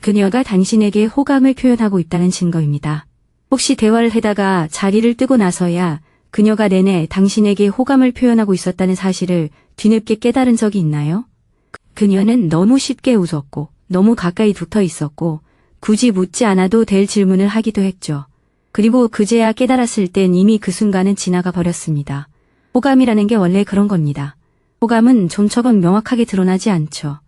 그녀가 당신에게 호감을 표현하고 있다는 증거입니다. 혹시 대화를 하다가 자리를 뜨고 나서야 그녀가 내내 당신에게 호감을 표현하고 있었다는 사실을 뒤늦게 깨달은 적이 있나요? 그녀는 너무 쉽게 웃었고 너무 가까이 붙어 있었고 굳이 묻지 않아도 될 질문을 하기도 했죠. 그리고 그제야 깨달았을 땐 이미 그 순간은 지나가 버렸습니다. 호감이라는 게 원래 그런 겁니다. 호감은 좀처럼 명확하게 드러나지 않죠.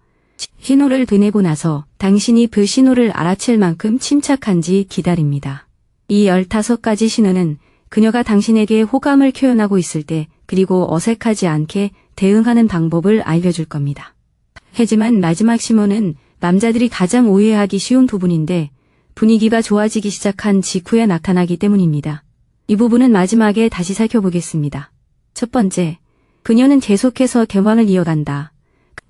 신호를 보내고 나서 당신이 그 신호를 알아챌 만큼 침착한지 기다립니다. 이 15가지 신호는 그녀가 당신에게 호감을 표현하고 있을 때 그리고 어색하지 않게 대응하는 방법을 알려줄 겁니다. 하지만 마지막 신호는 남자들이 가장 오해하기 쉬운 부분인데 분위기가 좋아지기 시작한 직후에 나타나기 때문입니다. 이 부분은 마지막에 다시 살펴보겠습니다. 첫 번째, 그녀는 계속해서 대화를 이어간다.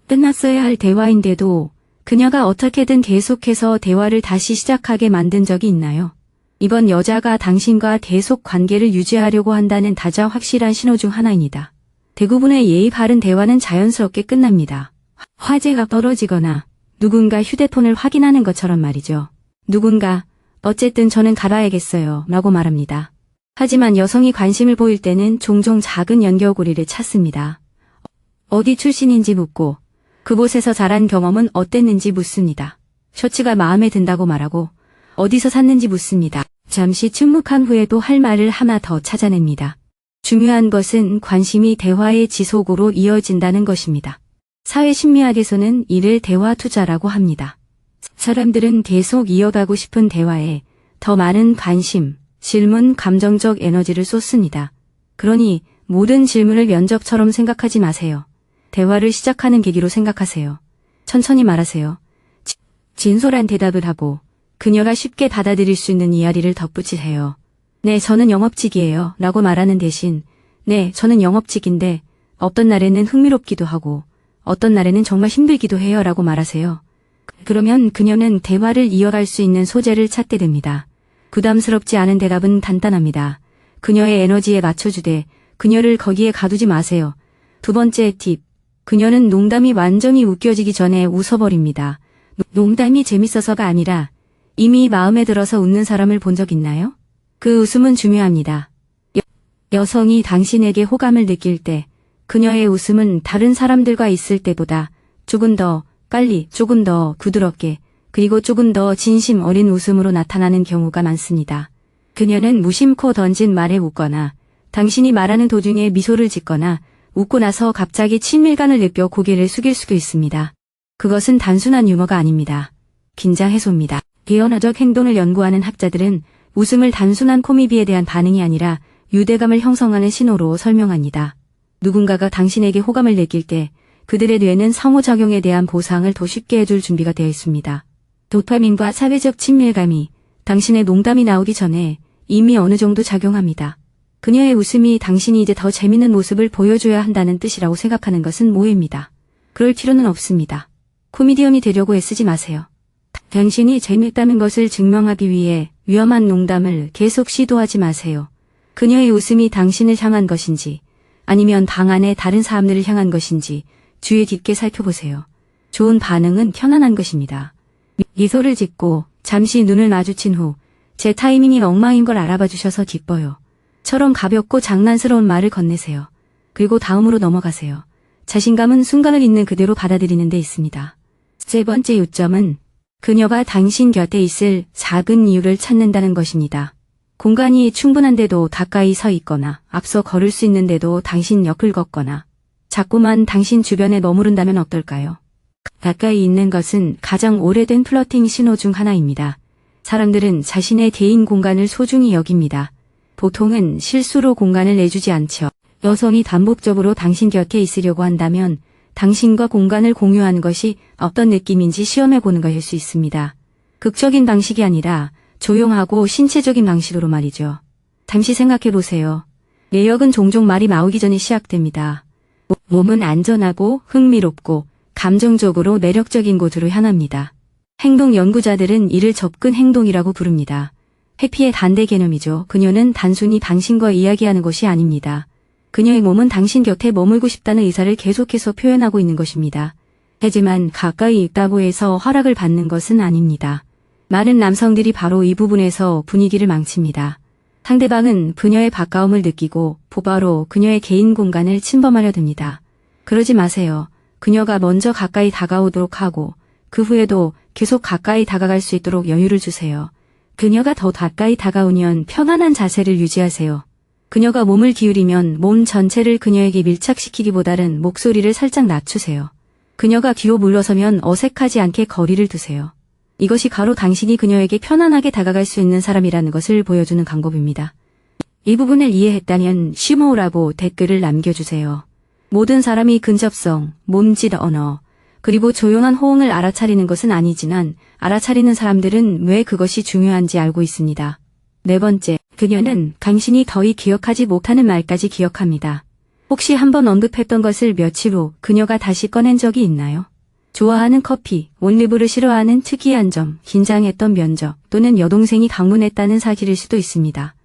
끝났어야 할 대화인데도 그녀가 어떻게든 계속해서 대화를 다시 시작하게 만든 적이 있나요? 이번 여자가 당신과 계속 관계를 유지하려고 한다는 가장 확실한 신호 중 하나입니다. 대부분의 예의 바른 대화는 자연스럽게 끝납니다. 화제가 떨어지거나 누군가 휴대폰을 확인하는 것처럼 말이죠. 누군가 어쨌든 저는 가봐야겠어요 라고 말합니다. 하지만 여성이 관심을 보일 때는 종종 작은 연결고리를 찾습니다. 어디 출신인지 묻고 그곳에서 자란 경험은 어땠는지 묻습니다. 셔츠가 마음에 든다고 말하고 어디서 샀는지 묻습니다. 잠시 침묵한 후에도 할 말을 하나 더 찾아냅니다. 중요한 것은 관심이 대화의 지속으로 이어진다는 것입니다. 사회심리학에서는 이를 대화 투자라고 합니다. 사람들은 계속 이어가고 싶은 대화에 더 많은 관심, 질문, 감정적 에너지를 쏟습니다. 그러니 모든 질문을 면접처럼 생각하지 마세요. 대화를 시작하는 계기로 생각하세요. 천천히 말하세요. 진솔한 대답을 하고 그녀가 쉽게 받아들일 수 있는 이야기를 덧붙이세요. 네, 저는 영업직이에요 라고 말하는 대신 네, 저는 영업직인데 어떤 날에는 흥미롭기도 하고 어떤 날에는 정말 힘들기도 해요 라고 말하세요. 그러면 그녀는 대화를 이어갈 수 있는 소재를 찾게 됩니다. 부담스럽지 않은 대답은 간단합니다. 그녀의 에너지에 맞춰주되 그녀를 거기에 가두지 마세요. 두 번째 팁. 그녀는 농담이 완전히 웃겨지기 전에 웃어버립니다. 농담이 재밌어서가 아니라 이미 마음에 들어서 웃는 사람을 본 적 있나요? 그 웃음은 중요합니다. 여성이 당신에게 호감을 느낄 때 그녀의 웃음은 다른 사람들과 있을 때보다 조금 더 빨리, 조금 더 부드럽게, 그리고 조금 더 진심 어린 웃음으로 나타나는 경우가 많습니다. 그녀는 무심코 던진 말에 웃거나 당신이 말하는 도중에 미소를 짓거나 웃고 나서 갑자기 친밀감을 느껴 고개를 숙일 수도 있습니다. 그것은 단순한 유머가 아닙니다. 긴장 해소입니다. 비언어적 행동을 연구하는 학자들은 웃음을 단순한 코미디에 대한 반응이 아니라 유대감을 형성하는 신호로 설명합니다. 누군가가 당신에게 호감을 느낄 때 그들의 뇌는 상호작용에 대한 보상을 더 쉽게 해줄 준비가 되어 있습니다. 도파민과 사회적 친밀감이 당신의 농담이 나오기 전에 이미 어느 정도 작용합니다. 그녀의 웃음이 당신이 이제 더 재밌는 모습을 보여줘야 한다는 뜻이라고 생각하는 것은 오해입니다. 그럴 필요는 없습니다. 코미디언이 되려고 애쓰지 마세요. 당신이 재밌다는 것을 증명하기 위해 위험한 농담을 계속 시도하지 마세요. 그녀의 웃음이 당신을 향한 것인지 아니면 방 안의 다른 사람들을 향한 것인지 주의 깊게 살펴보세요. 좋은 반응은 편안한 것입니다. 미소를 짓고 잠시 눈을 마주친 후 제 타이밍이 엉망인 걸 알아봐 주셔서 기뻐요. 처럼 가볍고 장난스러운 말을 건네세요. 그리고 다음으로 넘어가세요. 자신감은 순간을 있는 그대로 받아들이는 데 있습니다. 세 번째 요점은 그녀가 당신 곁에 있을 작은 이유를 찾는다는 것입니다. 공간이 충분한데도 가까이 서 있거나 앞서 걸을 수 있는데도 당신 옆을 걷거나 자꾸만 당신 주변에 머무른다면 어떨까요? 가까이 있는 것은 가장 오래된 플러팅 신호 중 하나입니다. 사람들은 자신의 개인 공간을 소중히 여깁니다. 보통은 실수로 공간을 내주지 않죠. 여성이 반복적으로 당신 곁에 있으려고 한다면 당신과 공간을 공유하는 것이 어떤 느낌인지 시험해보는 것일 수 있습니다. 극적인 방식이 아니라 조용하고 신체적인 방식으로 말이죠. 잠시 생각해보세요. 매력은 종종 말이 나오기 전에 시작됩니다. 몸은 안전하고 흥미롭고 감정적으로 매력적인 곳으로 향합니다. 행동 연구자들은 이를 접근 행동이라고 부릅니다. 회피의 반대 개념이죠. 그녀는 단순히 당신과 이야기하는 것이 아닙니다. 그녀의 몸은 당신 곁에 머물고 싶다는 의사를 계속해서 표현하고 있는 것입니다. 하지만 가까이 있다고 해서 허락을 받는 것은 아닙니다. 많은 남성들이 바로 이 부분에서 분위기를 망칩니다. 상대방은 그녀의 가까움을 느끼고 바로 그녀의 개인 공간을 침범하려 듭니다. 그러지 마세요. 그녀가 먼저 가까이 다가오도록 하고 그 후에도 계속 가까이 다가갈 수 있도록 여유를 주세요. 그녀가 더 가까이 다가오면 편안한 자세를 유지하세요. 그녀가 몸을 기울이면 몸 전체를 그녀에게 밀착시키기보다는 목소리를 살짝 낮추세요. 그녀가 뒤로 물러서면 어색하지 않게 거리를 두세요. 이것이 바로 당신이 그녀에게 편안하게 다가갈 수 있는 사람이라는 것을 보여주는 방법입니다. 이 부분을 이해했다면 쉬모라고 댓글을 남겨주세요. 모든 사람이 근접성, 몸짓 언어, 그리고 조용한 호응을 알아차리는 것은 아니지만 알아차리는 사람들은 왜 그것이 중요한지 알고 있습니다. 네 번째, 그녀는 당신이 거의 기억하지 못하는 말까지 기억합니다. 혹시 한번 언급했던 것을 며칠 후 그녀가 다시 꺼낸 적이 있나요? 좋아하는 커피, 올리브를 싫어하는 특이한 점, 긴장했던 면접 또는 여동생이 방문했다는 사실일 수도 있습니다.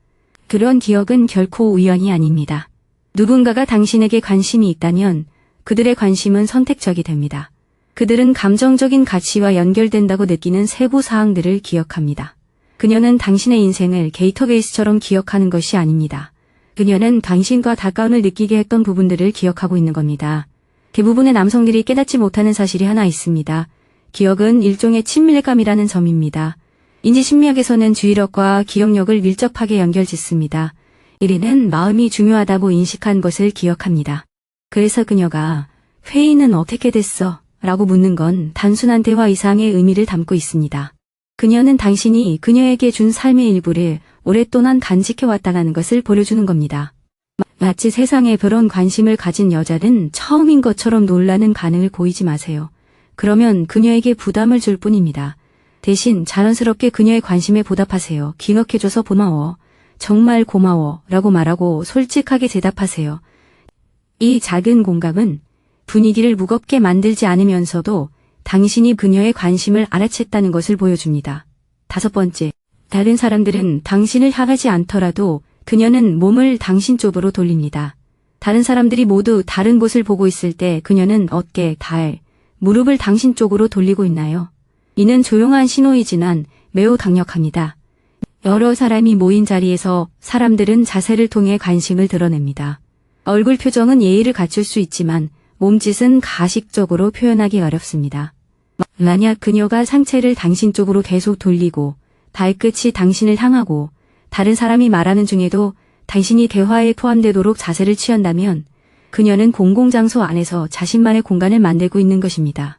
그런 기억은 결코 우연이 아닙니다. 누군가가 당신에게 관심이 있다면 그들의 관심은 선택적이 됩니다. 그들은 감정적인 가치와 연결된다고 느끼는 세부 사항들을 기억합니다. 그녀는 당신의 인생을 데이터베이스처럼 기억하는 것이 아닙니다. 그녀는 당신과 가까움을 느끼게 했던 부분들을 기억하고 있는 겁니다. 대부분의 남성들이 깨닫지 못하는 사실이 하나 있습니다. 기억은 일종의 친밀감이라는 점입니다. 인지심리학에서는 주의력과 기억력을 밀접하게 연결짓습니다. 1위는 마음이 중요하다고 인식한 것을 기억합니다. 그래서 그녀가 회의는 어떻게 됐어? 라고 묻는 건 단순한 대화 이상의 의미를 담고 있습니다. 그녀는 당신이 그녀에게 준 삶의 일부를 오랫동안 간직해왔다는 것을 보여주는 겁니다. 마치 세상에 그런 관심을 가진 여자는 처음인 것처럼 놀라는 반응을 보이지 마세요. 그러면 그녀에게 부담을 줄 뿐입니다. 대신 자연스럽게 그녀의 관심에 보답하세요. 기억해줘서 고마워. 정말 고마워 라고 말하고 솔직하게 대답하세요. 이 작은 공감은 분위기를 무겁게 만들지 않으면서도 당신이 그녀의 관심을 알아챘다는 것을 보여줍니다. 다섯 번째, 다른 사람들은 당신을 향하지 않더라도 그녀는 몸을 당신 쪽으로 돌립니다. 다른 사람들이 모두 다른 곳을 보고 있을 때 그녀는 어깨, 발, 무릎을 당신 쪽으로 돌리고 있나요? 이는 조용한 신호이지만 매우 강력합니다. 여러 사람이 모인 자리에서 사람들은 자세를 통해 관심을 드러냅니다. 얼굴 표정은 예의를 갖출 수 있지만 몸짓은 가식적으로 표현하기 어렵습니다. 만약 그녀가 상체를 당신 쪽으로 계속 돌리고 발끝이 당신을 향하고 다른 사람이 말하는 중에도 당신이 대화에 포함되도록 자세를 취한다면 그녀는 공공장소 안에서 자신만의 공간을 만들고 있는 것입니다.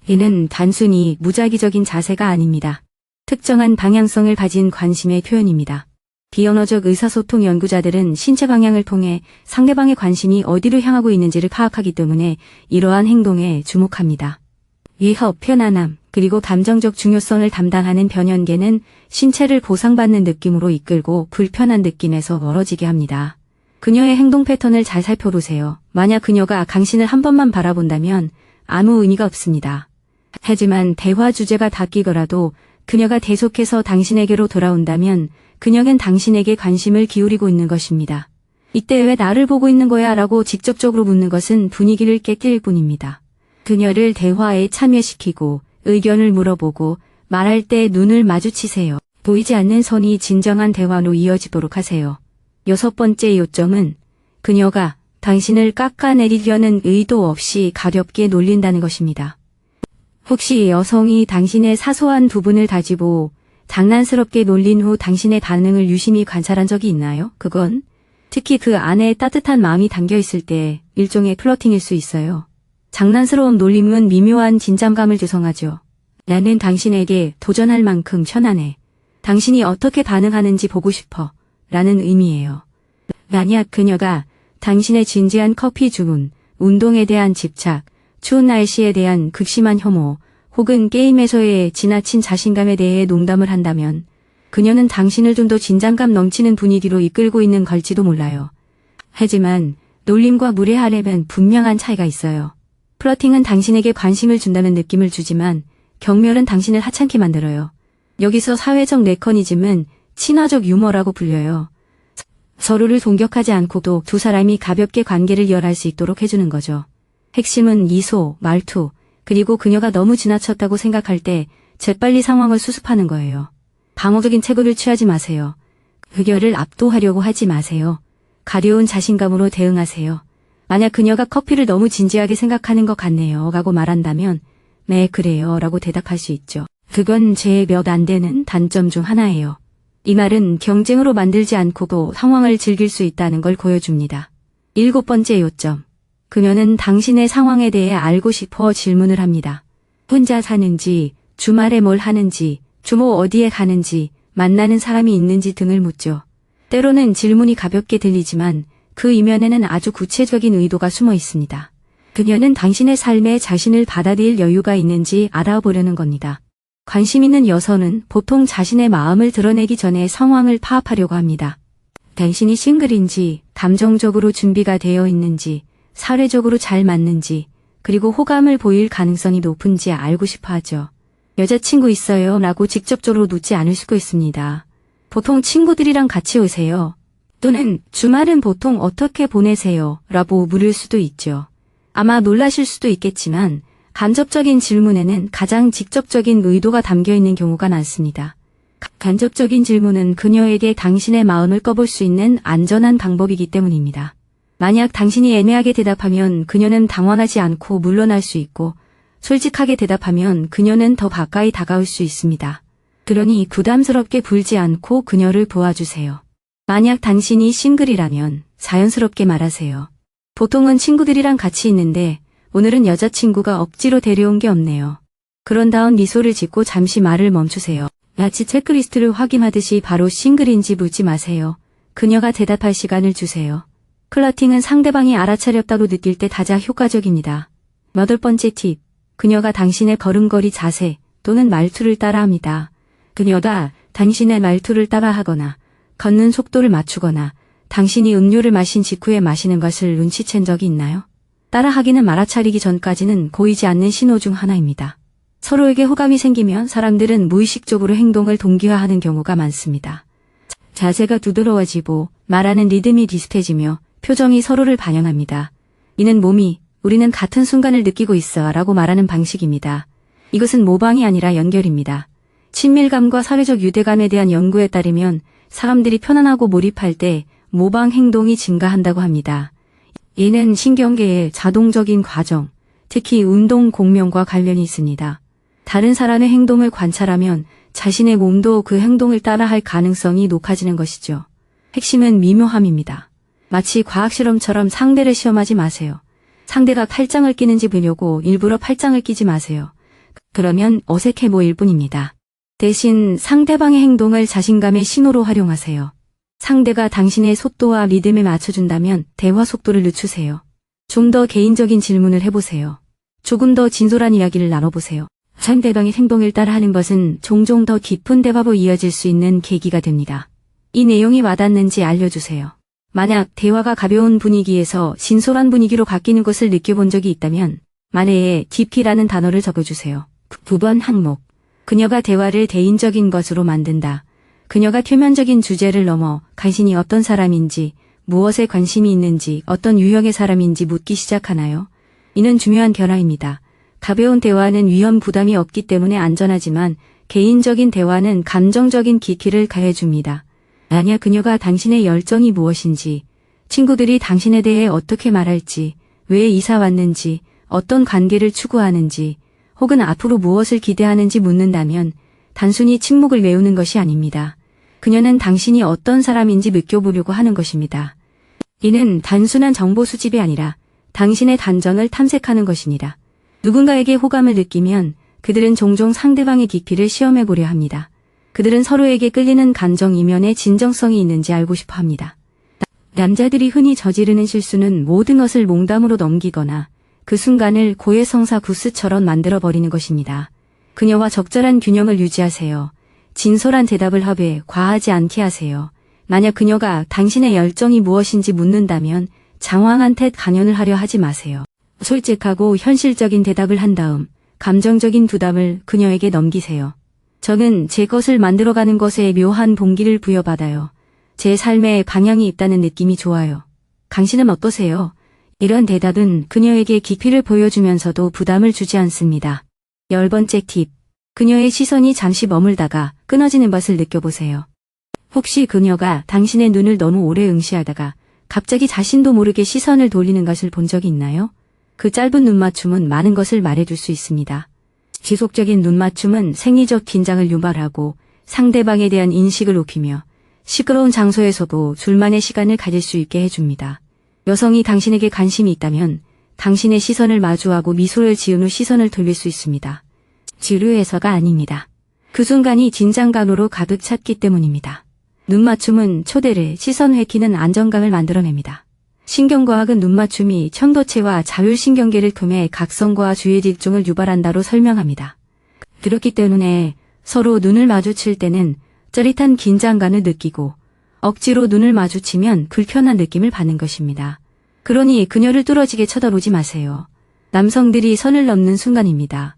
이는 단순히 무작위적인 자세가 아닙니다. 특정한 방향성을 가진 관심의 표현입니다. 비언어적 의사소통 연구자들은 신체 방향을 통해 상대방의 관심이 어디로 향하고 있는지를 파악하기 때문에 이러한 행동에 주목합니다. 위협, 편안함, 그리고 감정적 중요성을 담당하는 변연계는 신체를 보상받는 느낌으로 이끌고 불편한 느낌에서 멀어지게 합니다. 그녀의 행동 패턴을 잘 살펴보세요. 만약 그녀가 당신을 한 번만 바라본다면 아무 의미가 없습니다. 하지만 대화 주제가 바뀌더라도 그녀가 계속해서 당신에게로 돌아온다면 그녀는 당신에게 관심을 기울이고 있는 것입니다. 이때 왜 나를 보고 있는 거야? 라고 직접적으로 묻는 것은 분위기를 깨뜨릴 뿐입니다. 그녀를 대화에 참여시키고 의견을 물어보고 말할 때 눈을 마주치세요. 보이지 않는 선이 진정한 대화로 이어지도록 하세요. 여섯 번째 요점은 그녀가 당신을 깎아내리려는 의도 없이 가볍게 놀린다는 것입니다. 혹시 여성이 당신의 사소한 부분을 다지고 장난스럽게 놀린 후 당신의 반응을 유심히 관찰한 적이 있나요? 그건 특히 그 안에 따뜻한 마음이 담겨 있을 때 일종의 플러팅일 수 있어요. 장난스러운 놀림은 미묘한 긴장감을 조성하죠. 나는 당신에게 도전할 만큼 편안해. 당신이 어떻게 반응하는지 보고 싶어. 라는 의미예요. 만약 그녀가 당신의 진지한 커피 주문, 운동에 대한 집착, 추운 날씨에 대한 극심한 혐오, 혹은 게임에서의 지나친 자신감에 대해 농담을 한다면 그녀는 당신을 좀 더 긴장감 넘치는 분위기로 이끌고 있는 걸지도 몰라요. 하지만 놀림과 무례하려면 분명한 차이가 있어요. 플러팅은 당신에게 관심을 준다는 느낌을 주지만 경멸은 당신을 하찮게 만들어요. 여기서 사회적 메커니즘은 친화적 유머라고 불려요. 서로를 공격하지 않고도 두 사람이 가볍게 관계를 이어갈 수 있도록 해주는 거죠. 핵심은 미소, 말투, 그리고 그녀가 너무 지나쳤다고 생각할 때 재빨리 상황을 수습하는 거예요. 방어적인 태도를 취하지 마세요. 그녀를 압도하려고 하지 마세요. 가벼운 자신감으로 대응하세요. 만약 그녀가 커피를 너무 진지하게 생각하는 것 같네요 라고 말한다면 네 그래요 라고 대답할 수 있죠. 그건 제 몇 안 되는 단점 중 하나예요. 이 말은 경쟁으로 만들지 않고도 상황을 즐길 수 있다는 걸 보여줍니다. 7번째 요점. 그녀는 당신의 상황에 대해 알고 싶어 질문을 합니다. 혼자 사는지, 주말에 뭘 하는지, 주모 어디에 가는지, 만나는 사람이 있는지 등을 묻죠. 때로는 질문이 가볍게 들리지만 그 이면에는 아주 구체적인 의도가 숨어 있습니다. 그녀는 당신의 삶에 자신을 받아들일 여유가 있는지 알아보려는 겁니다. 관심 있는 여성은 보통 자신의 마음을 드러내기 전에 상황을 파악하려고 합니다. 당신이 싱글인지, 감정적으로 준비가 되어 있는지, 사회적으로 잘 맞는지, 그리고 호감을 보일 가능성이 높은지 알고 싶어 하죠. 여자친구 있어요? 라고 직접적으로 묻지 않을 수가 있습니다. 보통 친구들이랑 같이 오세요. 또는 주말은 보통 어떻게 보내세요? 라고 물을 수도 있죠. 아마 놀라실 수도 있겠지만 간접적인 질문에는 가장 직접적인 의도가 담겨 있는 경우가 많습니다. 간접적인 질문은 그녀에게 당신의 마음을 꺼볼 수 있는 안전한 방법이기 때문입니다. 만약 당신이 애매하게 대답하면 그녀는 당황하지 않고 물러날 수 있고 솔직하게 대답하면 그녀는 더 가까이 다가올 수 있습니다. 그러니 부담스럽게 굴지 않고 그녀를 도와주세요. 만약 당신이 싱글이라면 자연스럽게 말하세요. 보통은 친구들이랑 같이 있는데 오늘은 여자친구가 억지로 데려온 게 없네요. 그런 다음 미소를 짓고 잠시 말을 멈추세요. 마치 체크리스트를 확인하듯이 바로 싱글인지 묻지 마세요. 그녀가 대답할 시간을 주세요. 플러팅은 상대방이 알아차렸다고 느낄 때 가장 효과적입니다. 8번째 팁. 그녀가 당신의 걸음걸이 자세 또는 말투를 따라합니다. 그녀가 당신의 말투를 따라하거나 걷는 속도를 맞추거나 당신이 음료를 마신 직후에 마시는 것을 눈치챈 적이 있나요? 따라하기는 알아차리기 전까지는 보이지 않는 신호 중 하나입니다. 서로에게 호감이 생기면 사람들은 무의식적으로 행동을 동기화하는 경우가 많습니다. 자세가 두드러워지고 말하는 리듬이 비슷해지며 표정이 서로를 반영합니다. 이는 몸이 우리는 같은 순간을 느끼고 있어 라고 말하는 방식입니다. 이것은 모방이 아니라 연결입니다. 친밀감과 사회적 유대감에 대한 연구에 따르면 사람들이 편안하고 몰입할 때 모방 행동이 증가한다고 합니다. 이는 신경계의 자동적인 과정, 특히 운동 공명과 관련이 있습니다. 다른 사람의 행동을 관찰하면 자신의 몸도 그 행동을 따라할 가능성이 높아지는 것이죠. 핵심은 미묘함입니다. 마치 과학실험처럼 상대를 시험하지 마세요. 상대가 팔짱을 끼는지 보려고 일부러 팔짱을 끼지 마세요. 그러면 어색해 보일 뿐입니다. 대신 상대방의 행동을 자신감의 신호로 활용하세요. 상대가 당신의 속도와 리듬에 맞춰준다면 대화 속도를 늦추세요. 좀 더 개인적인 질문을 해보세요. 조금 더 진솔한 이야기를 나눠보세요. 상대방의 행동을 따라하는 것은 종종 더 깊은 대화로 이어질 수 있는 계기가 됩니다. 이 내용이 와닿는지 알려주세요. 만약 대화가 가벼운 분위기에서 진솔한 분위기로 바뀌는 것을 느껴본 적이 있다면 만회에 깊이라는 단어를 적어주세요. 9번 항목. 그녀가 대화를 대인적인 것으로 만든다. 그녀가 표면적인 주제를 넘어 당신이 어떤 사람인지, 무엇에 관심이 있는지, 어떤 유형의 사람인지 묻기 시작하나요? 이는 중요한 변화입니다. 가벼운 대화는 위험 부담이 없기 때문에 안전하지만 개인적인 대화는 감정적인 깊이를 가해줍니다. 만약 그녀가 당신의 열정이 무엇인지, 친구들이 당신에 대해 어떻게 말할지, 왜 이사 왔는지, 어떤 관계를 추구하는지, 혹은 앞으로 무엇을 기대하는지 묻는다면 단순히 침묵을 메우는 것이 아닙니다. 그녀는 당신이 어떤 사람인지 느껴보려고 하는 것입니다. 이는 단순한 정보 수집이 아니라 당신의 감정을 탐색하는 것입니다. 누군가에게 호감을 느끼면 그들은 종종 상대방의 깊이를 시험해 보려 합니다. 그들은 서로에게 끌리는 감정 이면에 진정성이 있는지 알고 싶어 합니다. 남자들이 흔히 저지르는 실수는 모든 것을 농담으로 넘기거나 그 순간을 고해성사 구스처럼 만들어버리는 것입니다. 그녀와 적절한 균형을 유지하세요. 진솔한 대답을 하되 과하지 않게 하세요. 만약 그녀가 당신의 열정이 무엇인지 묻는다면 장황한 탓 강연을 하려 하지 마세요. 솔직하고 현실적인 대답을 한 다음 감정적인 부담을 그녀에게 넘기세요. 저는 제 것을 만들어가는 것에 묘한 동기를 부여받아요. 제 삶에 방향이 있다는 느낌이 좋아요. 당신은 어떠세요? 이런 대답은 그녀에게 깊이를 보여주면서도 부담을 주지 않습니다. 10번째 팁. 그녀의 시선이 잠시 머물다가 끊어지는 것을 느껴보세요. 혹시 그녀가 당신의 눈을 너무 오래 응시하다가 갑자기 자신도 모르게 시선을 돌리는 것을 본 적이 있나요? 그 짧은 눈맞춤은 많은 것을 말해줄 수 있습니다. 지속적인 눈맞춤은 생리적 긴장을 유발하고 상대방에 대한 인식을 높이며 시끄러운 장소에서도 둘만의 시간을 가질 수 있게 해줍니다. 여성이 당신에게 관심이 있다면 당신의 시선을 마주하고 미소를 지은 후 시선을 돌릴 수 있습니다. 지루해서가 아닙니다. 그 순간이 긴장감으로 가득 찼기 때문입니다. 눈맞춤은 초대를 시선 회귀는 안정감을 만들어냅니다. 신경과학은 눈맞춤이 청도체와 자율신경계를 통해 각성과 주의집중을 유발한다로 설명합니다. 그렇기 때문에 서로 눈을 마주칠 때는 짜릿한 긴장감을 느끼고 억지로 눈을 마주치면 불편한 느낌을 받는 것입니다. 그러니 그녀를 뚫어지게 쳐다보지 마세요. 남성들이 선을 넘는 순간입니다.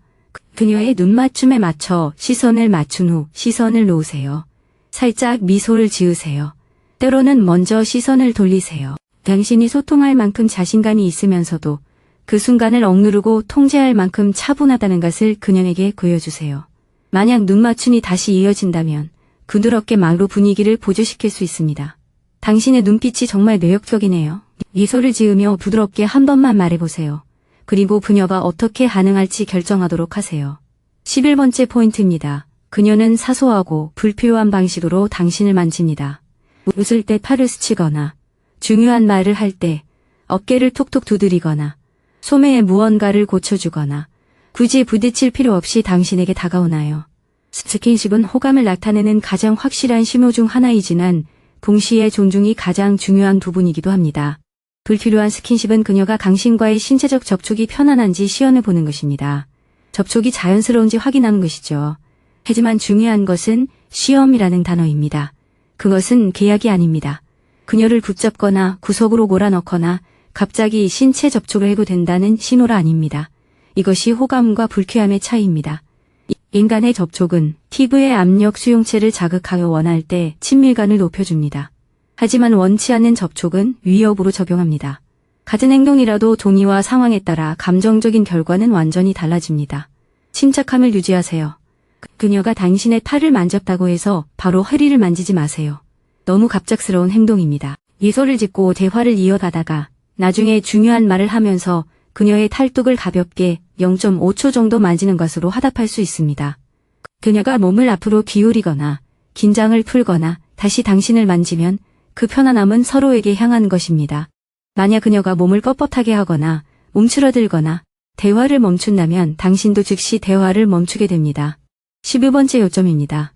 그녀의 눈맞춤에 맞춰 시선을 맞춘 후 시선을 놓으세요. 살짝 미소를 지으세요. 때로는 먼저 시선을 돌리세요. 당신이 소통할 만큼 자신감이 있으면서도 그 순간을 억누르고 통제할 만큼 차분하다는 것을 그녀에게 보여주세요. 만약 눈맞춤이 다시 이어진다면 부드럽게 말로 분위기를 보조시킬 수 있습니다. 당신의 눈빛이 정말 매력적이네요. 미소를 지으며 부드럽게 한 번만 말해보세요. 그리고 그녀가 어떻게 반응할지 결정하도록 하세요. 11번째 포인트입니다. 그녀는 사소하고 불필요한 방식으로 당신을 만집니다. 웃을 때 팔을 스치거나 중요한 말을 할 때 어깨를 톡톡 두드리거나 소매에 무언가를 고쳐주거나 굳이 부딪힐 필요 없이 당신에게 다가오나요? 스킨십은 호감을 나타내는 가장 확실한 신호 중 하나이지만 동시에 존중이 가장 중요한 부분이기도 합니다. 불필요한 스킨십은 그녀가 당신과의 신체적 접촉이 편안한지 시연을 보는 것입니다. 접촉이 자연스러운지 확인하는 것이죠. 하지만 중요한 것은 시험이라는 단어입니다. 그것은 계약이 아닙니다. 그녀를 붙잡거나 구석으로 몰아넣거나 갑자기 신체 접촉을 해도 된다는 신호가 아닙니다. 이것이 호감과 불쾌함의 차이입니다. 인간의 접촉은 피부의 압력 수용체를 자극하여 원할 때 친밀감을 높여줍니다. 하지만 원치 않는 접촉은 위협으로 적용합니다. 같은 행동이라도 동의와 상황에 따라 감정적인 결과는 완전히 달라집니다. 침착함을 유지하세요. 그녀가 당신의 팔을 만졌다고 해서 바로 허리를 만지지 마세요. 너무 갑작스러운 행동입니다. 미소를 짓고 대화를 이어가다가 나중에 중요한 말을 하면서 그녀의 팔뚝을 가볍게 0.5초 정도 만지는 것으로 화답할 수 있습니다. 그녀가 몸을 앞으로 기울이거나 긴장을 풀거나 다시 당신을 만지면 그 편안함은 서로에게 향한 것입니다. 만약 그녀가 몸을 뻣뻣하게 하거나 움츠러들거나 대화를 멈춘다면 당신도 즉시 대화를 멈추게 됩니다. 12번째 요점입니다.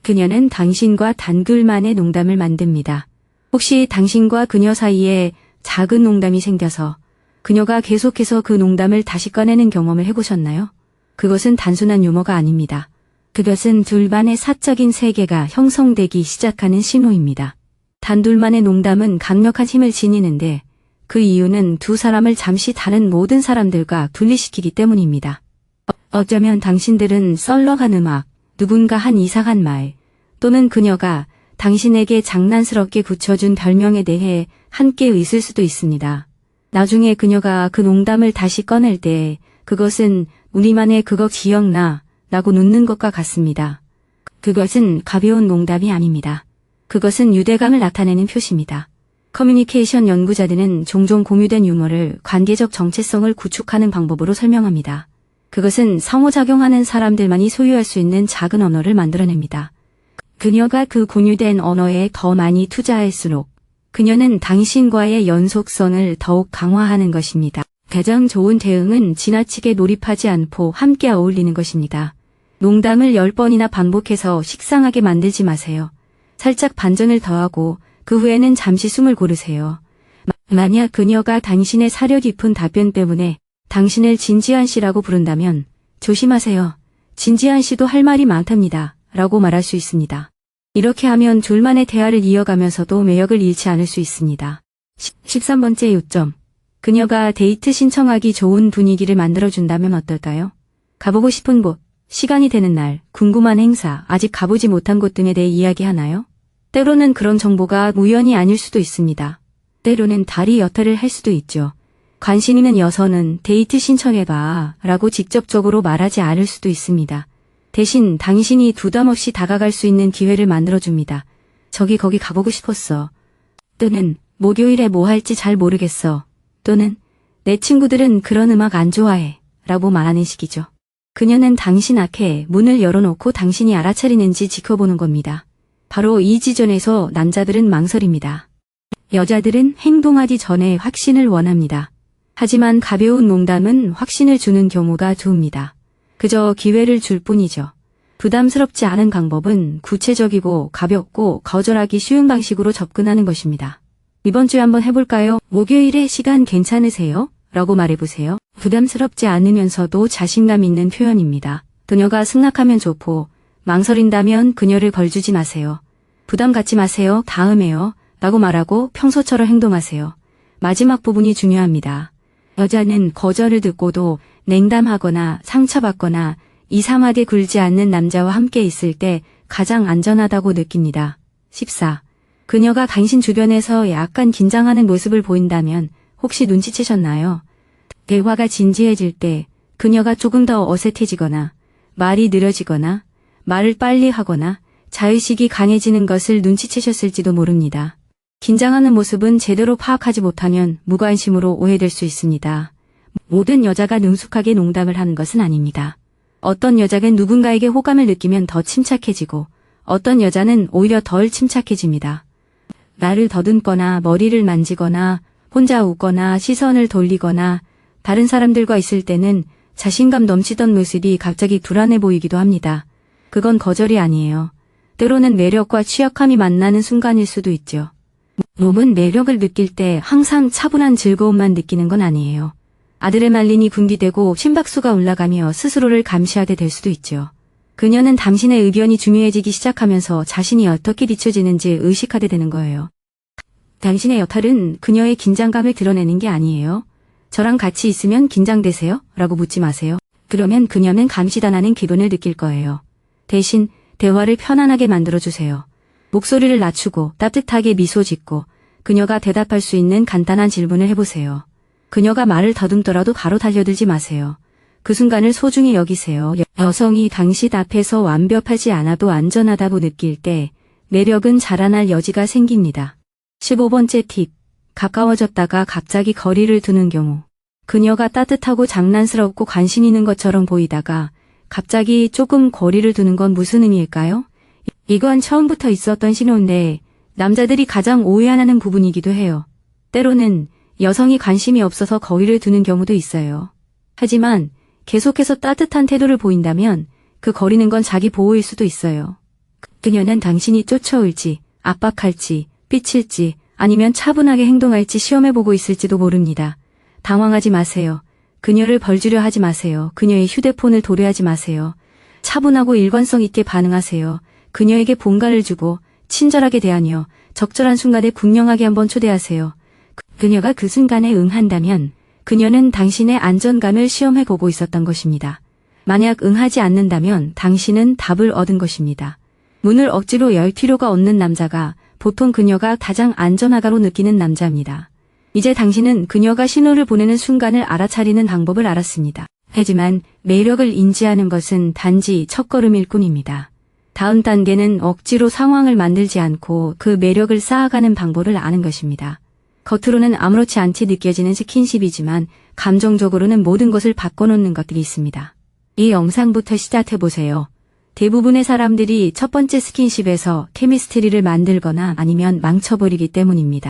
그녀는 당신과 단둘만의 농담을 만듭니다. 혹시 당신과 그녀 사이에 작은 농담이 생겨서 그녀가 계속해서 그 농담을 다시 꺼내는 경험을 해보셨나요? 그것은 단순한 유머가 아닙니다. 그것은 둘만의 사적인 세계가 형성되기 시작하는 신호입니다. 단둘만의 농담은 강력한 힘을 지니는데 그 이유는 두 사람을 잠시 다른 모든 사람들과 분리시키기 때문입니다. 어쩌면 당신들은 썰렁한 음악, 누군가 한 이상한 말, 또는 그녀가 당신에게 장난스럽게 붙여준 별명에 대해 함께 있을 수도 있습니다. 나중에 그녀가 그 농담을 다시 꺼낼 때 그것은 우리만의 그거 기억나 라고 묻는 것과 같습니다. 그것은 가벼운 농담이 아닙니다. 그것은 유대감을 나타내는 표시입니다. 커뮤니케이션 연구자들은 종종 공유된 유머를 관계적 정체성을 구축하는 방법으로 설명합니다. 그것은 상호작용하는 사람들만이 소유할 수 있는 작은 언어를 만들어냅니다. 그녀가 그 공유된 언어에 더 많이 투자할수록 그녀는 당신과의 연속성을 더욱 강화하는 것입니다. 가장 좋은 대응은 지나치게 몰입하지 않고 함께 어울리는 것입니다. 농담을 10번이나 반복해서 식상하게 만들지 마세요. 살짝 반전을 더하고 그 후에는 잠시 숨을 고르세요. 만약 그녀가 당신의 사려 깊은 답변 때문에 당신을 진지한 씨라고 부른다면 조심하세요. 진지한 씨도 할 말이 많답니다. 라고 말할 수 있습니다. 이렇게 하면 둘만의 대화를 이어가면서도 매력을 잃지 않을 수 있습니다. 13번째 요점. 그녀가 데이트 신청하기 좋은 분위기를 만들어준다면 어떨까요? 가보고 싶은 곳, 시간이 되는 날, 궁금한 행사, 아직 가보지 못한 곳 등에 대해 이야기하나요? 때로는 그런 정보가 우연이 아닐 수도 있습니다. 때로는 다리 여타를 할 수도 있죠. 관심 있는 여성은 데이트 신청해봐 라고 직접적으로 말하지 않을 수도 있습니다. 대신 당신이 부담 없이 다가갈 수 있는 기회를 만들어줍니다. 저기 거기 가보고 싶었어. 또는 목요일에 뭐 할지 잘 모르겠어. 또는 내 친구들은 그런 음악 안 좋아해 라고 말하는 식이죠. 그녀는 당신 앞에 문을 열어놓고 당신이 알아차리는지 지켜보는 겁니다. 바로 이 지점에서 남자들은 망설입니다. 여자들은 행동하기 전에 확신을 원합니다. 하지만 가벼운 농담은 확신을 주는 경우가 드뭅니다. 그저 기회를 줄 뿐이죠. 부담스럽지 않은 방법은 구체적이고 가볍고 거절하기 쉬운 방식으로 접근하는 것입니다. 이번 주에 한번 해볼까요? 목요일에 시간 괜찮으세요? 라고 말해보세요. 부담스럽지 않으면서도 자신감 있는 표현입니다. 그녀가 승낙하면 좋고 망설인다면 그녀를 걸주지 마세요. 부담 갖지 마세요. 다음에요. 라고 말하고 평소처럼 행동하세요. 마지막 부분이 중요합니다. 여자는 거절을 듣고도 냉담하거나 상처받거나 이상하게 굴지 않는 남자와 함께 있을 때 가장 안전하다고 느낍니다. 14. 그녀가 당신 주변에서 약간 긴장하는 모습을 보인다면 혹시 눈치채셨나요? 대화가 진지해질 때 그녀가 조금 더 어색해지거나 말이 느려지거나 말을 빨리 하거나 자의식이 강해지는 것을 눈치채셨을지도 모릅니다. 긴장하는 모습은 제대로 파악하지 못하면 무관심으로 오해될 수 있습니다. 모든 여자가 능숙하게 농담을 하는 것은 아닙니다. 어떤 여자가 누군가에게 호감을 느끼면 더 침착해지고 어떤 여자는 오히려 덜 침착해집니다. 말을 더듬거나 머리를 만지거나 혼자 웃거나 시선을 돌리거나 다른 사람들과 있을 때는 자신감 넘치던 모습이 갑자기 불안해 보이기도 합니다. 그건 거절이 아니에요. 때로는 매력과 취약함이 만나는 순간일 수도 있죠. 몸은 매력을 느낄 때 항상 차분한 즐거움만 느끼는 건 아니에요. 아드레날린이 분비되고 심박수가 올라가며 스스로를 감시하게 될 수도 있죠. 그녀는 당신의 의견이 중요해지기 시작하면서 자신이 어떻게 비춰지는지 의식하게 되는 거예요. 당신의 역할은 그녀의 긴장감을 드러내는 게 아니에요. 저랑 같이 있으면 긴장되세요? 라고 묻지 마세요. 그러면 그녀는 감시당하는 기분을 느낄 거예요. 대신 대화를 편안하게 만들어주세요. 목소리를 낮추고 따뜻하게 미소 짓고 그녀가 대답할 수 있는 간단한 질문을 해보세요. 그녀가 말을 더듬더라도 바로 달려들지 마세요. 그 순간을 소중히 여기세요. 여성이 당신 앞에서 완벽하지 않아도 안전하다고 느낄 때 매력은 자라날 여지가 생깁니다. 15번째 팁. 가까워졌다가 갑자기 거리를 두는 경우. 그녀가 따뜻하고 장난스럽고 관심 있는 것처럼 보이다가 갑자기 조금 거리를 두는 건 무슨 의미일까요? 이건 처음부터 있었던 신호인데 남자들이 가장 오해하는 부분이기도 해요. 때로는 여성이 관심이 없어서 거리를 두는 경우도 있어요. 하지만 계속해서 따뜻한 태도를 보인다면 그 거리는 건 자기 보호일 수도 있어요. 그녀는 당신이 쫓아올지, 압박할지, 삐칠지 아니면 차분하게 행동할지 시험해보고 있을지도 모릅니다. 당황하지 마세요. 그녀를 벌주려 하지 마세요. 그녀의 휴대폰을 도래하지 마세요. 차분하고 일관성 있게 반응하세요. 그녀에게 본가를 주고 친절하게 대하며 적절한 순간에 분명하게 한번 초대하세요. 그녀가 그 순간에 응한다면 그녀는 당신의 안전감을 시험해보고 있었던 것입니다. 만약 응하지 않는다면 당신은 답을 얻은 것입니다. 문을 억지로 열 필요가 없는 남자가 보통 그녀가 가장 안전하다고 느끼는 남자입니다. 이제 당신은 그녀가 신호를 보내는 순간을 알아차리는 방법을 알았습니다. 하지만 매력을 인지하는 것은 단지 첫걸음일 뿐입니다. 다음 단계는 억지로 상황을 만들지 않고 그 매력을 쌓아가는 방법을 아는 것입니다. 겉으로는 아무렇지 않게 느껴지는 스킨십이지만 감정적으로는 모든 것을 바꿔놓는 것들이 있습니다. 이 영상부터 시작해보세요. 대부분의 사람들이 첫 번째 스킨십에서 케미스트리를 만들거나 아니면 망쳐버리기 때문입니다.